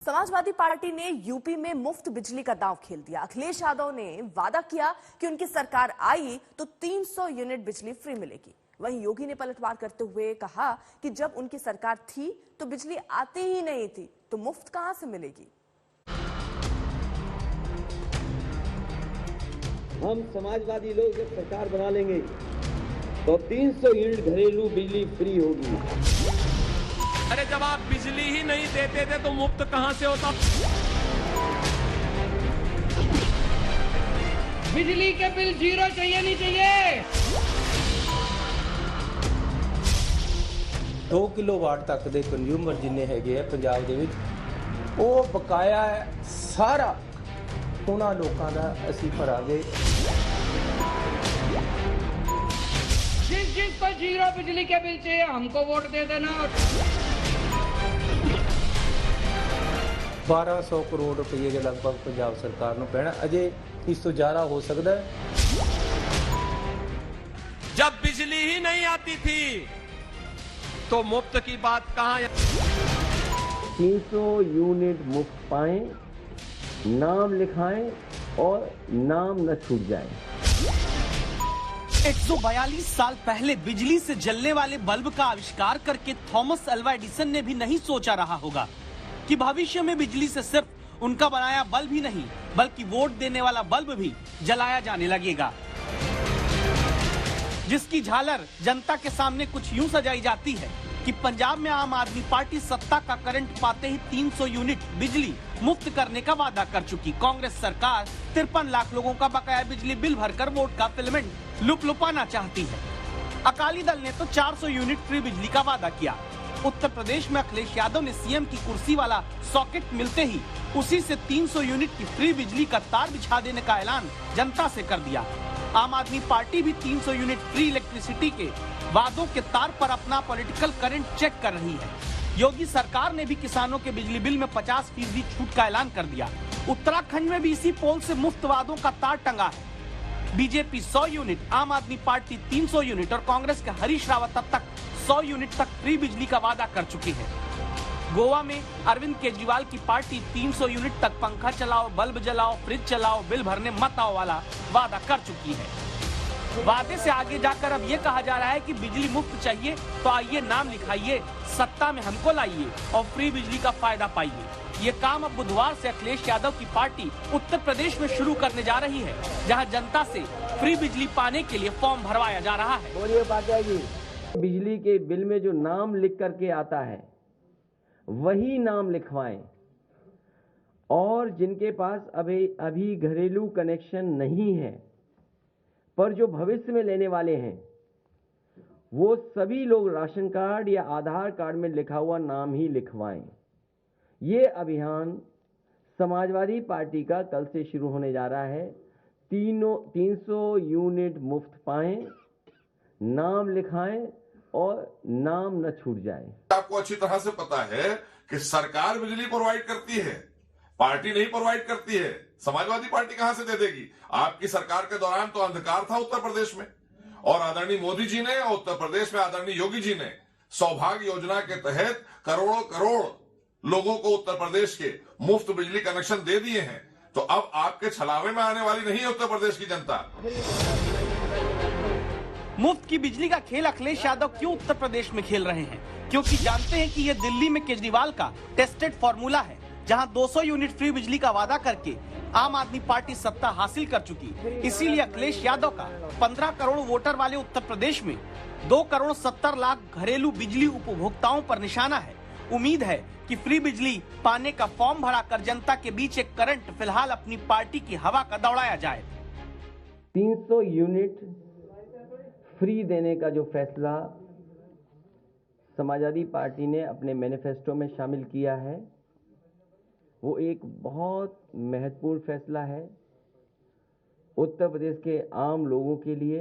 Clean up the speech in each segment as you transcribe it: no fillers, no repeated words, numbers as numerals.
Samajwadi party ने UP में मुफ्त बिजली का दांव खेल दिया। अखिलेश यादव ने वादा किया कि उनकी सरकार आई तो 300 यूनिट बिजली फ्री मिलेगी। वहीं योगी ने पलटवार करते हुए कहा कि जब उनकी सरकार थी तो बिजली आती ही नहीं थी, तो मुफ्त कहां से मिलेगी। हम समाजवादी लोग जब सरकार बना लेंगे तो 300 यूनिट घरेलू बिजली फ्री होगी। अरे जब आप बिजली ही नहीं देते थे तो मुफ्त कहां से होता। बिजली के बिल जीरो चाहिए नहीं चाहिए। 2 किलोवाट तक ਦੇ ਕੰਜ਼ਿਊਮਰ ਜਿੰਨੇ ਹੈਗੇ ਆ ਪੰਜਾਬ ਦੇ ਵਿੱਚ ਉਹ ਬਕਾਇਆ ਸਾਰਾ ਉਹਨਾਂ ਲੋਕਾਂ ਦਾ ਅਸੀਂ ਭਰਾਂਗੇ। जिस पर जीरो बिजली के बिल चाहिए हमको वोट दे देना। 1200 करोड़ रुपए के लगभग पंजाब सरकार ਨੂੰ ਪੈਣਾ। ਅਜੇ ਇਸ ਤੋਂ ਜ਼ਿਆਦਾ ਹੋ ਸਕਦਾ ਹੈ। जब बिजली ही नहीं आती थी तो मुफ्त की बात कहां। 300 यूनिट मुफ्त पाएं, नाम लिखाएं और नाम न छूट जाए। 142 साल पहले बिजली से जलने वाले बल्ब का आविष्कार करके थॉमस अल्वा एडिसन ने भी नहीं सोचा रहा होगा कि भविष्य में बिजली से सिर्फ उनका बनाया बल्ब ही नहीं बल्कि वोट देने वाला बल्ब भी जलाया जाने लगेगा, जिसकी झालर जनता के सामने कुछ यूं सजाई जाती है कि पंजाब में आम आदमी पार्टी सत्ता का करंट पाते ही 300 यूनिट बिजली मुफ्त करने का वादा कर चुकी कांग्रेस सरकार 53 लाख लोगों का बकाया बिजली बिल भरकर वोट का पेमेंट लुपाना चाहती है। अकाली दल ने तो 400 यूनिट फ्री बिजली का वादा किया। उत्तर प्रदेश में अखिलेश यादव ने सीएम की कुर्सी वाला सॉकेट मिलते ही उसी से 300 यूनिट की फ्री बिजली का तार बिछा देने का ऐलान जनता से कर दिया। आम आदमी पार्टी भी 300 यूनिट फ्री इलेक्ट्रिसिटी के वादों के तार पर अपना पॉलिटिकल करंट चेक कर रही है। योगी सरकार ने भी किसानों के बिजली बिल में 50% छूट का ऐलान कर दिया। उत्तराखंड में भी इसी पोल से मुफ्त वादों का तार टंगा है। बीजेपी 100 यूनिट, आम आदमी पार्टी 300 यूनिट और कांग्रेस के हरीश रावत अब तक 100 यूनिट तक फ्री बिजली का वादा कर चुकी है। गोवा में अरविंद केजरीवाल की पार्टी 300 यूनिट तक पंखा चलाओ, बल्ब जलाओ, फ्रिज चलाओ, बिल भरने मत आओ वाला वादा कर चुकी है। वादे से आगे जाकर अब ये कहा जा रहा है कि बिजली मुफ्त चाहिए तो आइए नाम लिखाइए, सत्ता में हमको लाइए और फ्री बिजली का फायदा पाइए। ये काम अब बुधवार से अखिलेश यादव की पार्टी उत्तर प्रदेश में शुरू करने जा रही है, जहां जनता से फ्री बिजली पाने के लिए फॉर्म भरवाया जा रहा है। बोलिए पाटिया जी, बिजली के बिल में जो नाम लिख करके आता है वही नाम लिखवाएं और जिनके पास अभी घरेलू कनेक्शन नहीं है पर जो भविष्य में लेने वाले हैं वो सभी लोग राशन कार्ड या आधार कार्ड में लिखा हुआ नाम ही लिखवाएं। ये अभियान समाजवादी पार्टी का कल से शुरू होने जा रहा है। 300 यूनिट मुफ्त पाएं, नाम लिखाएं और नाम न छूट जाए। आपको अच्छी तरह से पता है कि सरकार बिजली प्रोवाइड करती है, पार्टी नहीं प्रोवाइड करती है। समाजवादी पार्टी कहां से दे देगी। आपकी सरकार के दौरान तो अंधकार था उत्तर प्रदेश में और आदरणीय मोदी जी ने और उत्तर प्रदेश में आदरणीय योगी जी ने सौभाग्य योजना के तहत करोड़ों करोड़ लोगों को उत्तर प्रदेश के मुफ्त बिजली कनेक्शन दे दिए हैं। तो अब आपके छलावे में आने वाली नहीं है उत्तर प्रदेश की जनता। मुफ्त की बिजली का खेल अखिलेश यादव क्यों उत्तर प्रदेश में खेल रहे हैं? क्योंकि जानते हैं कि ये दिल्ली में केजरीवाल का टेस्टेड फॉर्मूला है, जहां 200 यूनिट फ्री बिजली का वादा करके आम आदमी पार्टी सत्ता हासिल कर चुकी। इसीलिए अखिलेश यादव का 15 करोड़ वोटर वाले उत्तर प्रदेश में 2 करोड़ 70 लाख घरेलू बिजली उपभोक्ताओं पर निशाना है। उम्मीद है कि फ्री बिजली पाने का फॉर्म भरा कर जनता के बीच एक करंट फिलहाल अपनी पार्टी की हवा का दौड़ाया जाए। 300 यूनिट फ्री देने का जो फैसला समाजवादी पार्टी ने अपने मैनिफेस्टो में शामिल किया है वो एक बहुत महत्वपूर्ण फैसला है उत्तर प्रदेश के आम लोगों के लिए,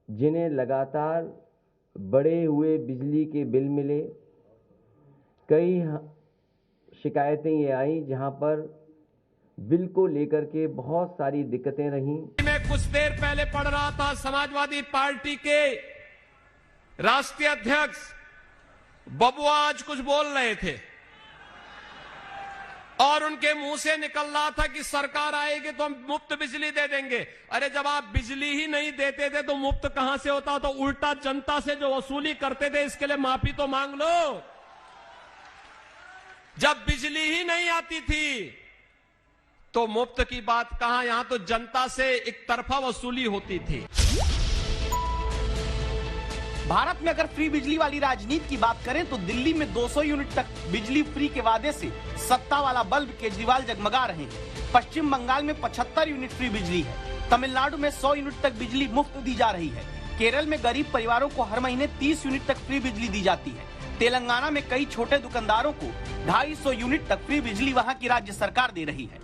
जिन्हें लगातार बढ़े हुए बिजली के बिल मिले। कई शिकायतें ये आई जहां पर बिल को लेकर के बहुत सारी दिक्कतें रहीं। मैं कुछ देर पहले पढ़ रहा था समाजवादी पार्टी के राष्ट्रीय अध्यक्ष बबुआ आज कुछ बोल रहे थे। और उनके मुंह से निकल रहा था कि सरकार आएगी तो हम मुफ्त बिजली दे देंगे। अरे जब आप बिजली ही नहीं देते थे तो मुफ्त कहां से होता? तो उल्टा जनता से जो वसूली करते थे इसके लिए माफी तो मांग लो। जब बिजली ही नहीं आती थी तो मुफ्त की बात कहां, यहां तो जनता से एक तरफा वसूली होती थी। भारत में अगर फ्री बिजली वाली राजनीति की बात करें तो दिल्ली में 200 यूनिट तक बिजली फ्री के वादे से सत्ता वाला बल्ब केजरीवाल जगमगा रहे हैं। पश्चिम बंगाल में 75 यूनिट फ्री बिजली है। तमिलनाडु में 100 यूनिट तक बिजली मुफ्त दी जा रही है। केरल में गरीब परिवारों को हर महीने 30 यूनिट तक फ्री बिजली दी जाती है। तेलंगाना में कई छोटे दुकानदारों को 250 यूनिट तक फ्री बिजली वहां की राज्य सरकार दे रही है।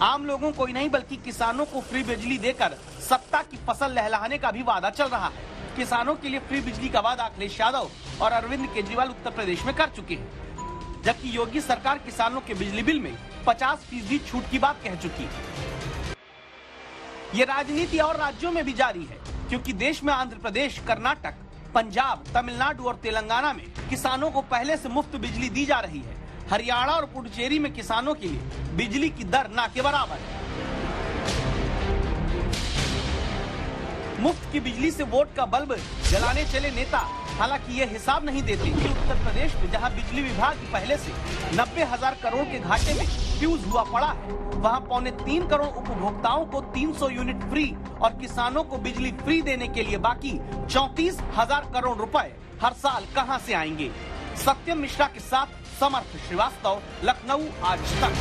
आम लोगों को ही नहीं बल्कि किसानों को फ्री बिजली देकर सत्ता की फसल लहलाने का भी वादा चल रहा है। किसानों के लिए फ्री बिजली का वादा अखिलेश यादव और अरविंद केजरीवाल उत्तर प्रदेश में कर चुके हैं, जबकि योगी सरकार किसानों के बिजली बिल में 50% छूट की बात कह चुकी है। ये राजनीति और राज्यों में भी जारी है, क्योंकि देश में आंध्र प्रदेश, कर्नाटक, पंजाब, तमिलनाडु और तेलंगाना में किसानों को पहले से मुफ्त बिजली दी जा रही है। हरियाणा और पुडुचेरी में किसानों के लिए बिजली की दर ना के बराबर है। मुफ्त की बिजली से वोट का बल्ब जलाने चले नेता हालांकि ये हिसाब नहीं देते कि उत्तर प्रदेश में जहां बिजली विभाग पहले से 90,000 करोड़ के घाटे में फ्यूज हुआ पड़ा है, वहां 3.25 करोड़ उपभोक्ताओं को 300 यूनिट फ्री और किसानों को बिजली फ्री देने के लिए बाकी 34,000 करोड़ रुपए हर साल कहां से आएंगे? सत्यम मिश्रा के साथ समर्थ श्रीवास्तव, लखनऊ, आज तक।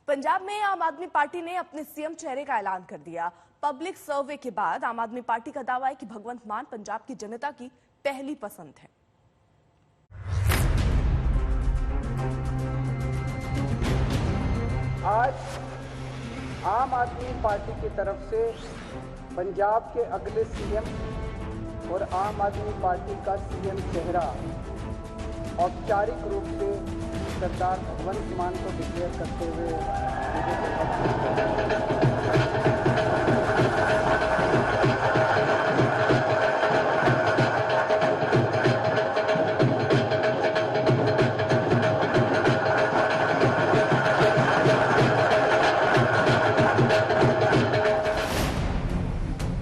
पंजाब में आम आदमी पार्टी ने अपने सीएम चेहरे का ऐलान कर दिया। पब्लिक सर्वे के बाद आम आदमी पार्टी का दावा है कि भगवंत मान पंजाब की जनता की पहली पसंद है। आज आम आदमी पार्टी की तरफ से पंजाब के अगले सीएम और आम आदमी पार्टी का सीएम चेहरा औपचारिक रूप से सरदार भगवंत मान को डिक्लेयर करते हुए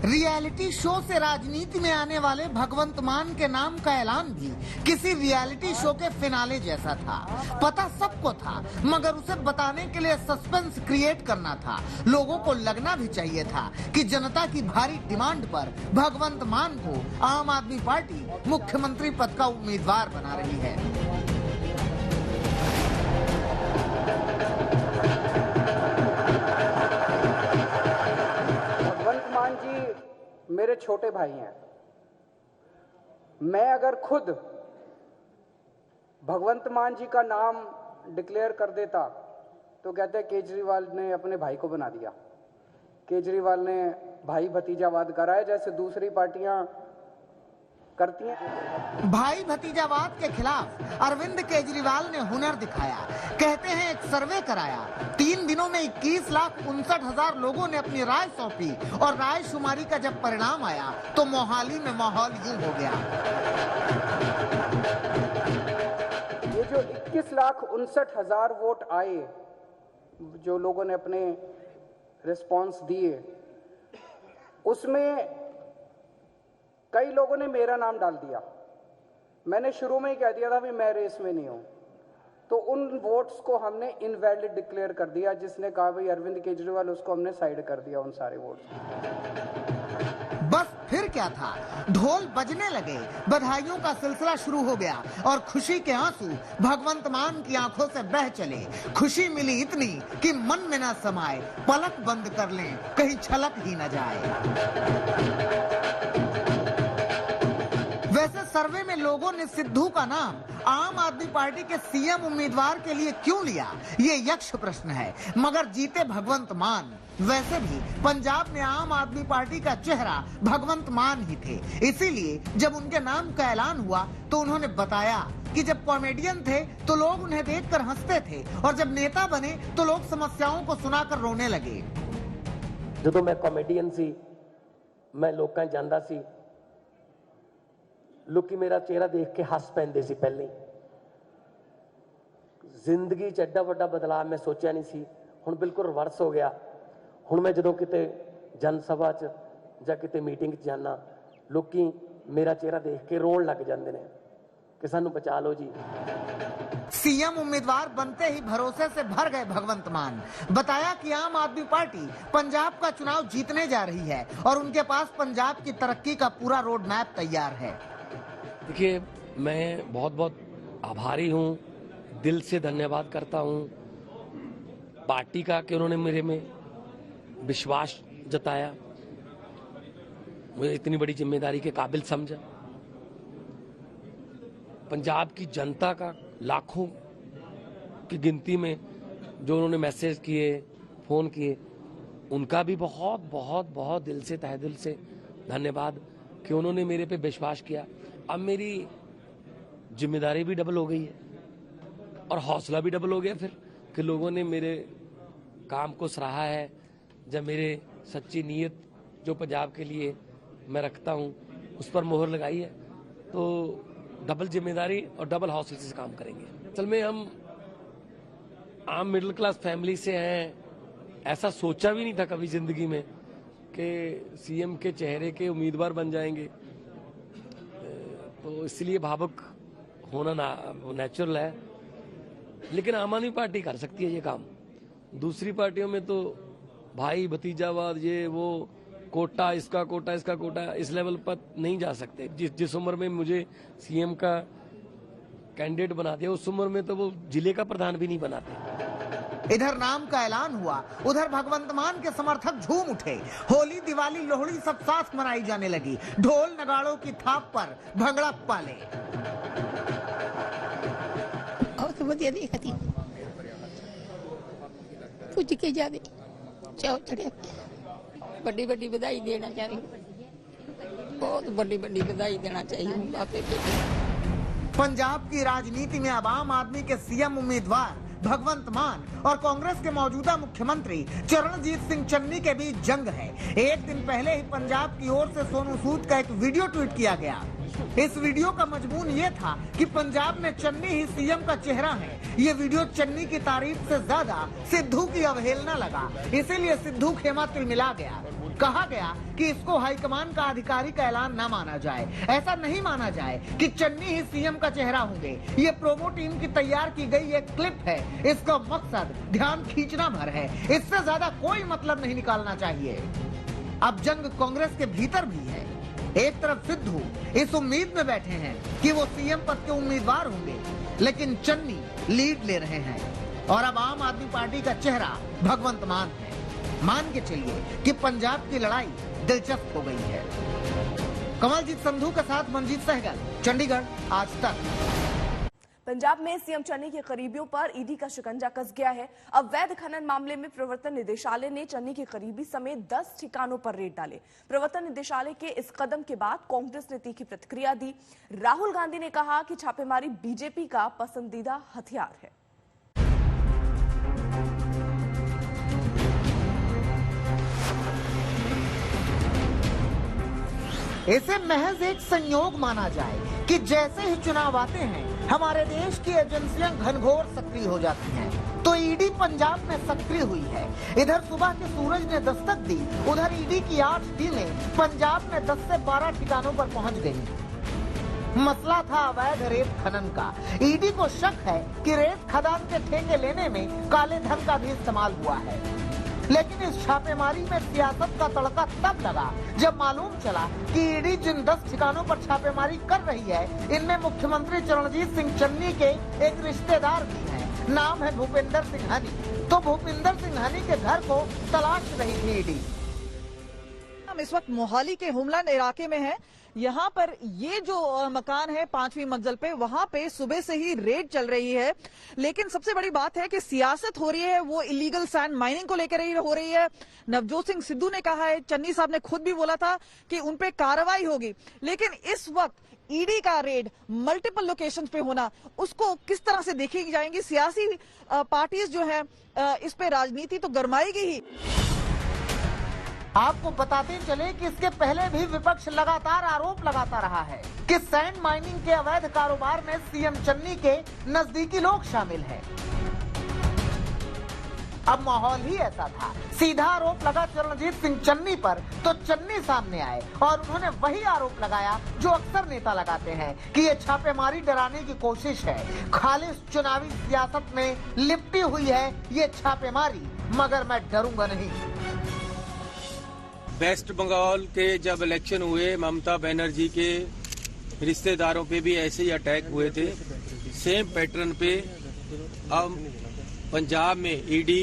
रियलिटी शो से राजनीति में आने वाले भगवंत मान के नाम का ऐलान भी किसी रियलिटी शो के फिनाले जैसा था। पता सबको था, मगर उसे बताने के लिए सस्पेंस क्रिएट करना था। लोगों को लगना भी चाहिए था कि जनता की भारी डिमांड पर भगवंत मान को आम आदमी पार्टी मुख्यमंत्री पद का उम्मीदवार बना रही है। भगवंत मान जी मेरे छोटे भाई हैं। मैं अगर खुद भगवंत मान जी का नाम डिक्लेयर कर देता तो कहते केजरीवाल ने अपने भाई को बना दिया, केजरीवाल ने भाई भतीजावाद करा है जैसे दूसरी पार्टियां करती हैं। भाई भतीजावाद के खिलाफ अरविंद केजरीवाल ने हुनर दिखाया। कहते हैं एक सर्वे कराया, 3 दिनों में 21,59,000 लोगों ने अपनी राय सौंपी और राय शुमारी का जब परिणाम आया तो मोहाली में माहौल यूं हो गया। ये जो 21,59,000 वोट आए, जो लोगों ने अपने रिस्पॉन्स दिए, उसमें कई लोगों ने मेरा नाम डाल दिया। मैंने शुरू में ही कह दिया था भी मैं रेस में नहीं हूं, तो उन वोट्स को हमने इनवैलिड डिक्लेयर कर दिया। जिसने कहा भाई अरविंद केजरीवाल, उसको हमने साइड कर दिया उन सारे वोट्स। बस फिर क्या था, ढोल बजने लगे, बधाइयों का सिलसिला शुरू हो गया और खुशी के आंसू भगवंत मान की आंखों से बह चले। खुशी मिली इतनी कि मन में न समाए, पलक बंद कर लें कहीं छलक ही न जाए। वैसे सर्वे में लोगों ने सिद्धू का नाम आम आदमी पार्टी के सीएम उम्मीदवार के लिए क्यों लिया, ये यक्ष प्रश्न है, मगर जीते भगवंत मान। वैसे भी पंजाब में आम आदमी पार्टी का चेहरा भगवंत मान ही थे, इसीलिए जब उनके नाम का ऐलान हुआ तो उन्होंने बताया कि जब कॉमेडियन थे तो लोग उन्हें देखकर हंसते थे और जब नेता बने तो लोग समस्याओं को सुनाकर रोने लगे। ਜਦੋਂ मैं कॉमेडियन सी, मैं लोकां ਜਾਂਦਾ ਸੀ, लोग मेरा चेहरा देख के हस पैंदे सी। पहले ਜ਼ਿੰਦਗੀ 'ਚ ਐਡਾ ਵੱਡਾ ਬਦਲਾਅ ਮੈਂ ਸੋਚਿਆ ਨਹੀਂ ਸੀ। ਹੁਣ ਬਿਲਕੁਲ ਰਿਵਰਸ ਹੋ ਗਿਆ। ਹੁਣ ਮੈਂ ਜਦੋਂ ਕਿਤੇ ਜਨ ਸਭਾ 'ਚ ਜਾਂ ਕਿਤੇ ਮੀਟਿੰਗ 'ਚ ਜਾਣਾ, ਲੋਕੀ मेरा चेहरा देख के रोन लग जाते हैं कि सानू बचा लो जी। सीएम उम्मीदवार बनते ही भरोसे से भर गए भगवंत मान। बताया कि आम आदमी पार्टी पंजाब का चुनाव जीतने जा रही है और उनके पास पंजाब की तरक्की का पूरा रोड मैप तैयार है। देखिए, मैं बहुत बहुत आभारी हूँ, दिल से धन्यवाद करता हूँ पार्टी का कि उन्होंने मेरे में विश्वास जताया, मुझे इतनी बड़ी जिम्मेदारी के काबिल समझा। पंजाब की जनता का लाखों की गिनती में जो उन्होंने मैसेज किए, फोन किए, उनका भी बहुत बहुत बहुत दिल से, तहे दिल से धन्यवाद कि उन्होंने मेरे पे विश्वास किया। अब मेरी जिम्मेदारी भी डबल हो गई है और हौसला भी डबल हो गया फिर कि लोगों ने मेरे काम को सराहा है। जब मेरे सच्ची नीयत जो पंजाब के लिए मैं रखता हूं उस पर मोहर लगाई है, तो डबल जिम्मेदारी और डबल हौसले से काम करेंगे। असल में हम आम मिडिल क्लास फैमिली से हैं, ऐसा सोचा भी नहीं था कभी जिंदगी में कि सीएम के चेहरे के उम्मीदवार बन जाएंगे, तो इसलिए भावुक होना नेचुरल है। लेकिन आम आदमी पार्टी कर सकती है ये काम। दूसरी पार्टियों में तो भाई भतीजावाद, ये वो कोटा, इसका कोटा, इस लेवल पर नहीं जा सकते। जिस उम्र में मुझे सीएम का कैंडिडेट बना दिया, उस उम्र में तो वो जिले का प्रधान भी नहीं बनाते। इधर नाम का ऐलान हुआ, उधर भगवंत मान के समर्थक झूम उठे। होली, दिवाली, लोहड़ी सब साथ मनाई जाने लगी। ढोल नगाड़ों की थाप पर भंगड़ा पाले। बहुत बढ़िया देखती पूज के जावे चाव चढ़िया, बड़ी बड़ी बधाई देना चाहिए, बहुत बड़ी बड़ी बधाई देना चाहिए बापे पे। पंजाब की राजनीति में अब आम आदमी के सीएम उम्मीदवार भगवंत मान और कांग्रेस के मौजूदा मुख्यमंत्री चरणजीत सिंह चन्नी के बीच जंग है। एक दिन पहले ही पंजाब की ओर से सोनू सूद का एक वीडियो ट्वीट किया गया। इस वीडियो का मजमून ये था कि पंजाब में चन्नी ही सीएम का चेहरा है। ये वीडियो चन्नी की तारीफ से ज्यादा सिद्धू की अवहेलना लगा, इसीलिए सिद्धू खेमा तिलमिला गया। कहा गया कि इसको हाईकमान का आधिकारिक ऐलान न माना जाए। ऐसा नहीं माना जाए कि चन्नी ही सीएम का चेहरा होंगे। ये प्रोमो टीम की तैयार की गई एक क्लिप है। इसका मकसद ध्यान खींचना भर है, इससे ज्यादा कोई मतलब नहीं निकालना चाहिए। अब जंग कांग्रेस के भीतर भी है। एक तरफ सिद्धू इस उम्मीद में बैठे हैं कि वो सीएम पद के उम्मीदवार होंगे, लेकिन चन्नी लीड ले रहे हैं और अब आम आदमी पार्टी का चेहरा भगवंत मान है। मान के चलिए कि पंजाब की लड़ाई दिलचस्प हो गई है। कमलजीत संधू के साथ मनजीत सहगल, चंडीगढ़, आज तक। पंजाब में सीएम चन्नी के करीबियों पर ईडी का शिकंजा कस गया है। अवैध खनन मामले में प्रवर्तन निदेशालय ने चन्नी के करीबी समेत 10 ठिकानों पर रेड डाले। प्रवर्तन निदेशालय के इस कदम के बाद कांग्रेस ने तीखी प्रतिक्रिया दी। राहुल गांधी ने कहा कि छापेमारी बीजेपी का पसंदीदा हथियार है। इसे महज एक संयोग माना जाए कि जैसे ही चुनाव आते हैं हमारे देश की एजेंसियां घनघोर सक्रिय हो जाती हैं, तो ईडी पंजाब में सक्रिय हुई है। इधर सुबह के सूरज ने दस्तक दी, उधर ईडी की 8 टीमें पंजाब में 10 से 12 ठिकानों पर पहुंच गयी। मसला था अवैध रेत खनन का। ईडी को शक है कि रेत खदान के ठेके लेने में काले धन का भी इस्तेमाल हुआ है। लेकिन इस छापेमारी में सियासत का तड़का तब लगा जब मालूम चला कि ईडी जिन 10 ठिकानों पर छापेमारी कर रही है, इनमें मुख्यमंत्री चरणजीत सिंह चन्नी के एक रिश्तेदार भी हैं। नाम है भूपिंदर सिंह हनी। तो भूपिंदर सिंह हनी के घर को तलाश रही थी ईडी। हम इस वक्त मोहाली के होमलैंड इलाके में हैं। यहाँ पर ये जो मकान है 5वीं मंजिल पे, वहां पे सुबह से ही रेड चल रही है। लेकिन सबसे बड़ी बात है कि सियासत हो रही है वो इलीगल सैंड माइनिंग को लेकर हो रही है। नवजोत सिंह सिद्धू ने कहा है, चन्नी साहब ने खुद भी बोला था कि उन पे कार्रवाई होगी। लेकिन इस वक्त ईडी का रेड मल्टीपल लोकेशन पे होना, उसको किस तरह से देखी जाएंगी? सियासी पार्टीज जो है इस पे राजनीति तो गरमाएगी ही। आपको बताते चले कि इसके पहले भी विपक्ष लगातार आरोप लगाता रहा है कि सैंड माइनिंग के अवैध कारोबार में सीएम चन्नी के नजदीकी लोग शामिल हैं। अब माहौल ही ऐसा था, सीधा आरोप लगा चरणजीत सिंह चन्नी पर तो चन्नी सामने आए और उन्होंने वही आरोप लगाया जो अक्सर नेता लगाते हैं कि ये छापेमारी डराने की कोशिश है, खालिस चुनावी सियासत में लिपटी हुई है ये छापेमारी, मगर मैं डरूंगा नहीं। वेस्ट बंगाल के जब इलेक्शन हुए, ममता बनर्जी के रिश्तेदारों पे भी ऐसे ही अटैक हुए थे, सेम पैटर्न पे अब पंजाब में ईडी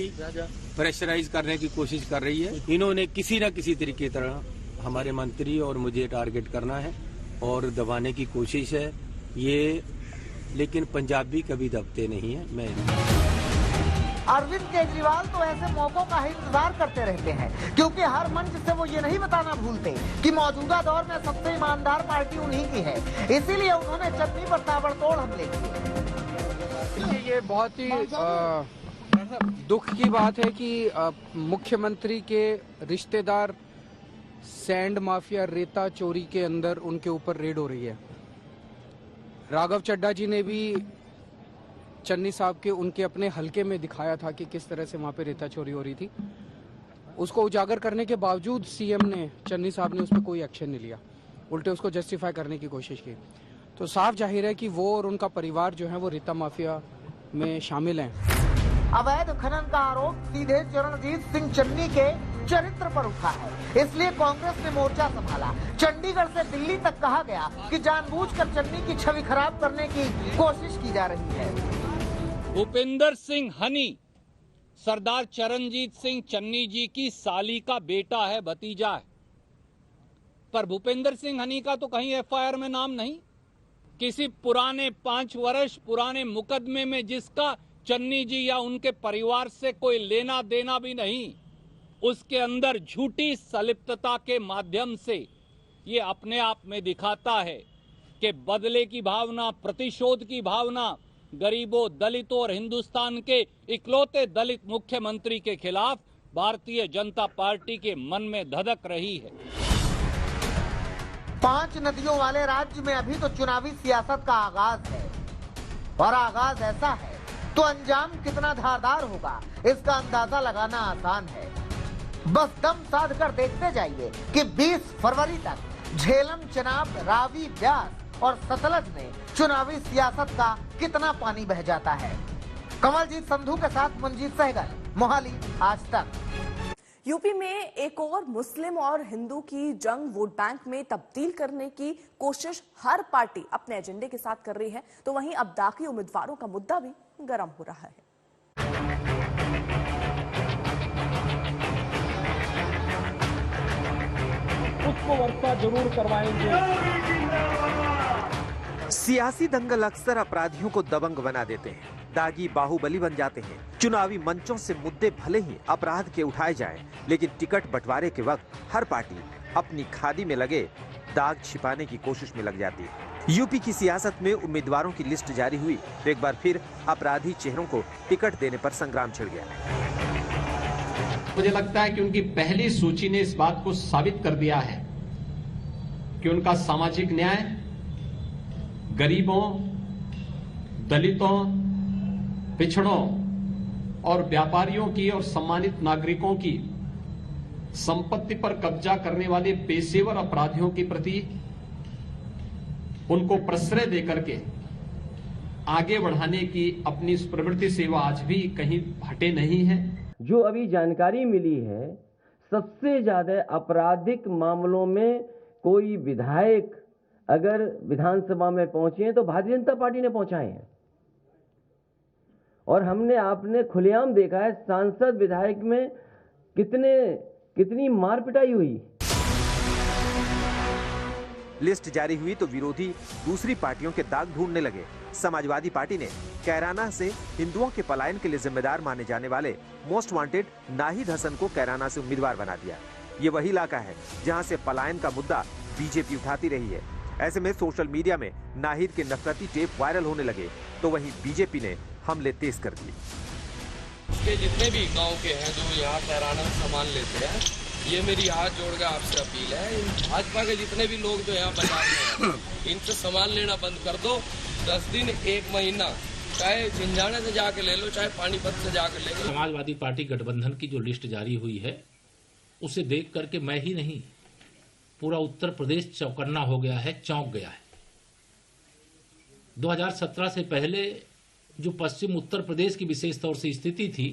प्रेशराइज करने की कोशिश कर रही है। इन्होंने किसी न किसी तरीके तरह हमारे मंत्री और मुझे टारगेट करना है और दबाने की कोशिश है ये, लेकिन पंजाबी कभी दबते नहीं है। मैं अरविंद केजरीवाल तो ऐसे मौकों का ही इंतजार करते रहते हैं, क्योंकि हर मंच से वो ये नहीं बताना भूलते कि मौजूदा दौर में सबसे ईमानदार पार्टी उन्हीं की है, इसीलिए उन्होंने चन्नी पर ताबड़तोड़ हमले किए। ये बहुत ही दुख की बात है कि मुख्यमंत्री के रिश्तेदार सैंड माफिया रेता चोरी के अंदर उनके ऊपर रेड हो रही है। राघव चड्ढा जी ने भी चन्नी साहब के उनके अपने हलके में दिखाया था कि किस तरह से वहां पे रेता चोरी हो रही थी। उसको उजागर करने के बावजूद सीएम ने, चन्नी साहब ने उस पर कोई एक्शन नहीं लिया, उल्टे उसको जस्टिफाई करने की कोशिश की। तो साफ जाहिर है कि वो और उनका परिवार जो है वो रेता माफिया में शामिल हैं। अवैध खनन का आरोप सीधे चरणजीत सिंह चन्नी के चरित्र पर उठा है, इसलिए कांग्रेस ने मोर्चा संभाला। चंडीगढ़ से दिल्ली तक कहा गया कि जानबूझकर चन्नी की छवि खराब करने की कोशिश की जा रही है। भूपेंद्र सिंह हनी सरदार चरणजीत सिंह चन्नी जी की साली का बेटा है, भतीजा है, पर भूपेंद्र सिंह हनी का तो कहीं एफआईआर में नाम नहीं। किसी पुराने 5 वर्ष पुराने मुकदमे में जिसका चन्नी जी या उनके परिवार से कोई लेना देना भी नहीं, उसके अंदर झूठी संलिप्तता के माध्यम से ये अपने आप में दिखाता है कि बदले की भावना, प्रतिशोध की भावना गरीबों, दलितों और हिंदुस्तान के इकलौते दलित मुख्यमंत्री के खिलाफ भारतीय जनता पार्टी के मन में धधक रही है। 5 नदियों वाले राज्य में अभी तो चुनावी सियासत का आगाज है, और आगाज ऐसा है तो अंजाम कितना धारदार होगा इसका अंदाजा लगाना आसान है। बस दम साध कर देखते जाइए कि 20 फरवरी तक झेलम, चनाब, रावी, ब्यास और सतलज में चुनावी सियासत का कितना पानी बह जाता है। कमलजीत संधू के साथ मंजीत सहगल, मोहाली, आज तक। यूपी में एक और मुस्लिम और हिंदू की जंग वोट बैंक में तब्दील करने की कोशिश हर पार्टी अपने एजेंडे के साथ कर रही है, तो वहीं अब दागी उम्मीदवारों का मुद्दा भी गर्म हो रहा है। उसको वर्षा जरूर करवाएंगे। सियासी दंगल अक्सर अपराधियों को दबंग बना देते हैं, दागी बाहुबली बन जाते हैं। चुनावी मंचों से मुद्दे भले ही अपराध के उठाए जाएं, लेकिन टिकट बंटवारे के वक्त हर पार्टी अपनी खादी में लगे दाग छिपाने की कोशिश में लग जाती है। यूपी की सियासत में उम्मीदवारों की लिस्ट जारी हुई तो एक बार फिर अपराधी चेहरों को टिकट देने पर संग्राम छिड़ गया। मुझे लगता है कि उनकी पहली सूची ने इस बात को साबित कर दिया है कि उनका सामाजिक न्याय, गरीबों, दलितों, पिछड़ों और व्यापारियों की और सम्मानित नागरिकों की संपत्ति पर कब्जा करने वाले पेशेवर अपराधियों के प्रति उनको प्रश्रय देकर के आगे बढ़ाने की अपनी इस प्रवृत्ति से वो आज भी कहीं हटे नहीं है। जो अभी जानकारी मिली है, सबसे ज्यादा आपराधिक मामलों में कोई विधायक अगर विधानसभा में पहुंचे हैं तो भारतीय जनता पार्टी ने पहुंचाए हैं, और हमने आपने खुलेआम देखा है सांसद विधायक में कितनी मार पिटाई हुई। लिस्ट जारी हुई तो विरोधी दूसरी पार्टियों के दाग ढूंढने लगे। समाजवादी पार्टी ने कैराना से हिंदुओं के पलायन के लिए जिम्मेदार माने जाने वाले मोस्ट वांटेड नाहिद हसन को कैराना से उम्मीदवार बना दिया। ये वही इलाका है जहां से पलायन का मुद्दा बीजेपी उठाती रही है। ऐसे में सोशल मीडिया में नाहिद के नफरती टेप वायरल होने लगे तो वहीं बीजेपी ने हमले तेज कर दिए। जितने भी गांव के हैं जो यहाँ कैराना सामान लेते हैं, ये मेरी हाथ जोड़ के आपसे अपील है, इन भाजपा के जितने भी लोग जो यहाँ बाजार में हैं, इनसे सामान लेना बंद कर दो। 10 दिन 1 महीना चाहे झिंझाने से जाके ले लो, चाहे पानीपत से जाके ले लो। समाजवादी पार्टी गठबंधन की जो लिस्ट जारी हुई है उसे देख करके मैं ही नहीं पूरा उत्तर प्रदेश चौकन्ना हो गया है, चौंक गया है। 2017 से पहले जो पश्चिम उत्तर प्रदेश की विशेष तौर से स्थिति थी,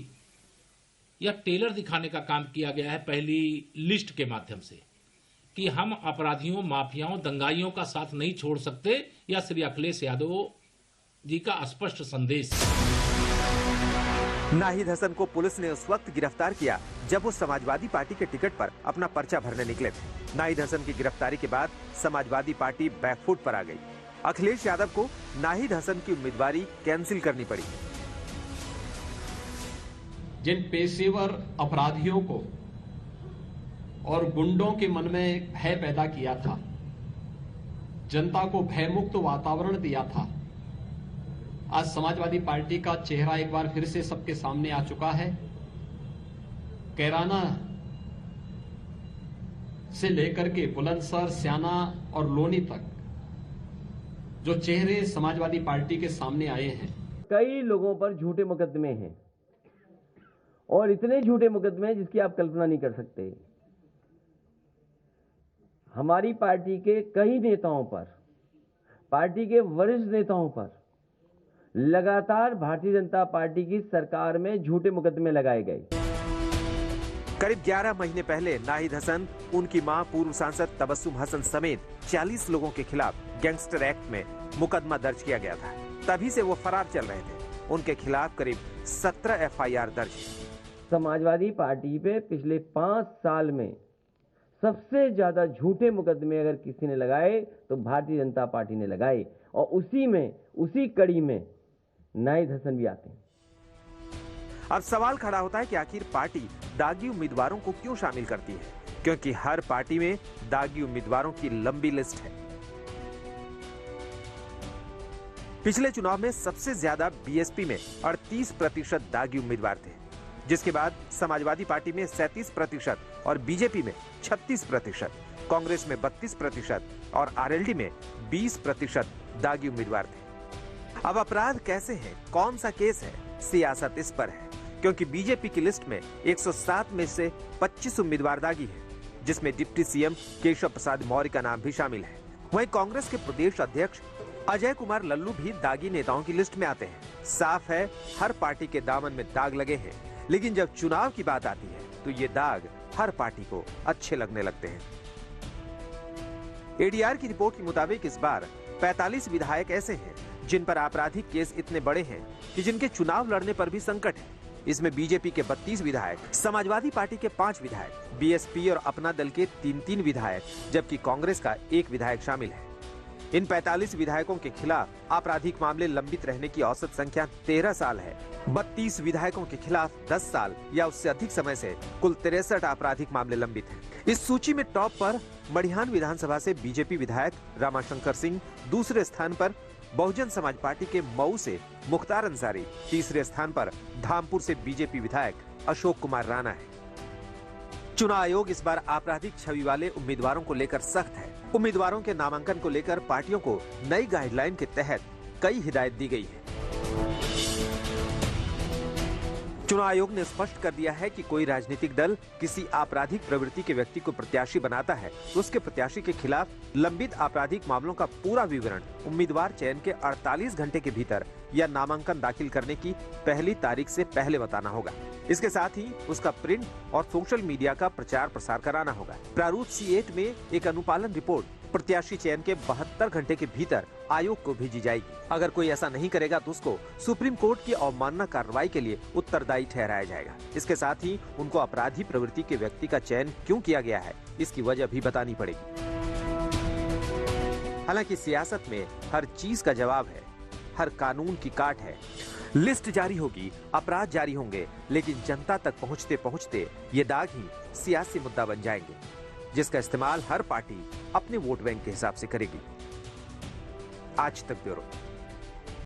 यह टेलर दिखाने का काम किया गया है पहली लिस्ट के माध्यम से कि हम अपराधियों, माफियाओं, दंगाइयों का साथ नहीं छोड़ सकते। यह श्री अखिलेश यादव जी का स्पष्ट संदेश। नाहिद हसन को पुलिस ने उस वक्त गिरफ्तार किया जब वो समाजवादी पार्टी के टिकट पर अपना पर्चा भरने निकले थे। नाहिद हसन की गिरफ्तारी के बाद समाजवादी पार्टी बैकफुट पर आ गई। अखिलेश यादव को नाहिद हसन की उम्मीदवारी कैंसिल करनी पड़ी। जिन पेशेवर अपराधियों को और गुंडों के मन में भय पैदा किया था, जनता को भयमुक्त वातावरण दिया था, आज समाजवादी पार्टी का चेहरा एक बार फिर से सबके सामने आ चुका है। कैराना से लेकर के बुलंदशहर, स्याना और लोनी तक जो चेहरे समाजवादी पार्टी के सामने आए हैं, कई लोगों पर झूठे मुकदमे हैं और इतने झूठे मुकदमे हैं जिसकी आप कल्पना नहीं कर सकते। हमारी पार्टी के कई नेताओं पर, पार्टी के वरिष्ठ नेताओं पर लगातार भारतीय जनता पार्टी की सरकार में झूठे मुकदमे लगाए गए। करीब 11 महीने पहले नाहिद हसन, उनकी मां पूर्व सांसद तबस्सुम हसन समेत 40 लोगों के खिलाफ गैंगस्टर एक्ट में मुकदमा दर्ज किया गया था। तभी से वो फरार चल रहे थे। उनके खिलाफ करीब 17 FIR दर्ज है। समाजवादी पार्टी पे पिछले 5 साल में सबसे ज्यादा झूठे मुकदमे अगर किसी ने लगाए तो भारतीय जनता पार्टी ने लगाए, और उसी कड़ी में नाहिद हसन भी आते हैं। अब सवाल खड़ा होता है कि आखिर पार्टी दागी उम्मीदवारों को क्यों शामिल करती है, क्योंकि हर पार्टी में दागी उम्मीदवारों की लंबी लिस्ट है। पिछले चुनाव में सबसे ज्यादा BSP में 38% दागी उम्मीदवार थे, जिसके बाद समाजवादी पार्टी में 37% और बीजेपी में 36%, कांग्रेस में 32% और RLD में 20% दागी उम्मीदवार थे। अब अपराध कैसे है, कौन सा केस है, सियासत इस पर है, क्योंकि बीजेपी की लिस्ट में 107 में से 25 उम्मीदवार दागी हैं, जिसमें डिप्टी CM केशव प्रसाद मौर्य का नाम भी शामिल है। वहीं कांग्रेस के प्रदेश अध्यक्ष अजय कुमार लल्लू भी दागी नेताओं की लिस्ट में आते हैं। साफ है, हर पार्टी के दामन में दाग लगे हैं, लेकिन जब चुनाव की बात आती है तो ये दाग हर पार्टी को अच्छे लगने लगते हैं। ADR की रिपोर्ट के मुताबिक इस बार 45 विधायक ऐसे हैं जिन पर आपराधिक केस इतने बड़े हैं कि जिनके चुनाव लड़ने पर भी संकट है। इसमें बीजेपी के 32 विधायक, समाजवादी पार्टी के 5 विधायक, BSP और अपना दल के 3-3 विधायक, जबकि कांग्रेस का 1 विधायक शामिल है। इन 45 विधायकों के खिलाफ आपराधिक मामले लंबित रहने की औसत संख्या 13 साल है। 32 विधायकों के खिलाफ 10 साल या उससे अधिक समय से कुल 63 आपराधिक मामले लंबित हैं। इस सूची में टॉप पर मडिहान विधानसभा से बीजेपी विधायक रामाशंकर सिंह, दूसरे स्थान पर बहुजन समाज पार्टी के मऊ से मुख्तार अंसारी, तीसरे स्थान पर धामपुर से बीजेपी विधायक अशोक कुमार राणा है। चुनाव आयोग इस बार आपराधिक छवि वाले उम्मीदवारों को लेकर सख्त है। उम्मीदवारों के नामांकन को लेकर पार्टियों को नई गाइडलाइन के तहत कई हिदायत दी गई है। चुनाव आयोग ने स्पष्ट कर दिया है कि कोई राजनीतिक दल किसी आपराधिक प्रवृत्ति के व्यक्ति को प्रत्याशी बनाता है तो उसके प्रत्याशी के खिलाफ लंबित आपराधिक मामलों का पूरा विवरण उम्मीदवार चयन के 48 घंटे के भीतर या नामांकन दाखिल करने की पहली तारीख से पहले बताना होगा। इसके साथ ही उसका प्रिंट और सोशल मीडिया का प्रचार प्रसार कराना होगा। प्रारूप C8 में एक अनुपालन रिपोर्ट प्रत्याशी चयन के 72 घंटे के भीतर आयोग को भेजी जाएगी। अगर कोई ऐसा नहीं करेगा तो उसको सुप्रीम कोर्ट की अवमानना कार्रवाई के लिए उत्तरदायी ठहराया जाएगा। इसके साथ ही उनको अपराधी प्रवृत्ति के व्यक्ति का चयन क्यों किया गया है, इसकी वजह भी बतानी पड़ेगी। हालांकि सियासत में हर चीज का जवाब है, हर कानून की काट है। लिस्ट जारी होगी, अपराध जारी होंगे, लेकिन जनता तक पहुंचते पहुंचते ये दाग ही सियासी मुद्दा बन जाएंगे, जिसका इस्तेमाल हर पार्टी अपने वोट बैंक के हिसाब से करेगी। आज तक ब्यूरो।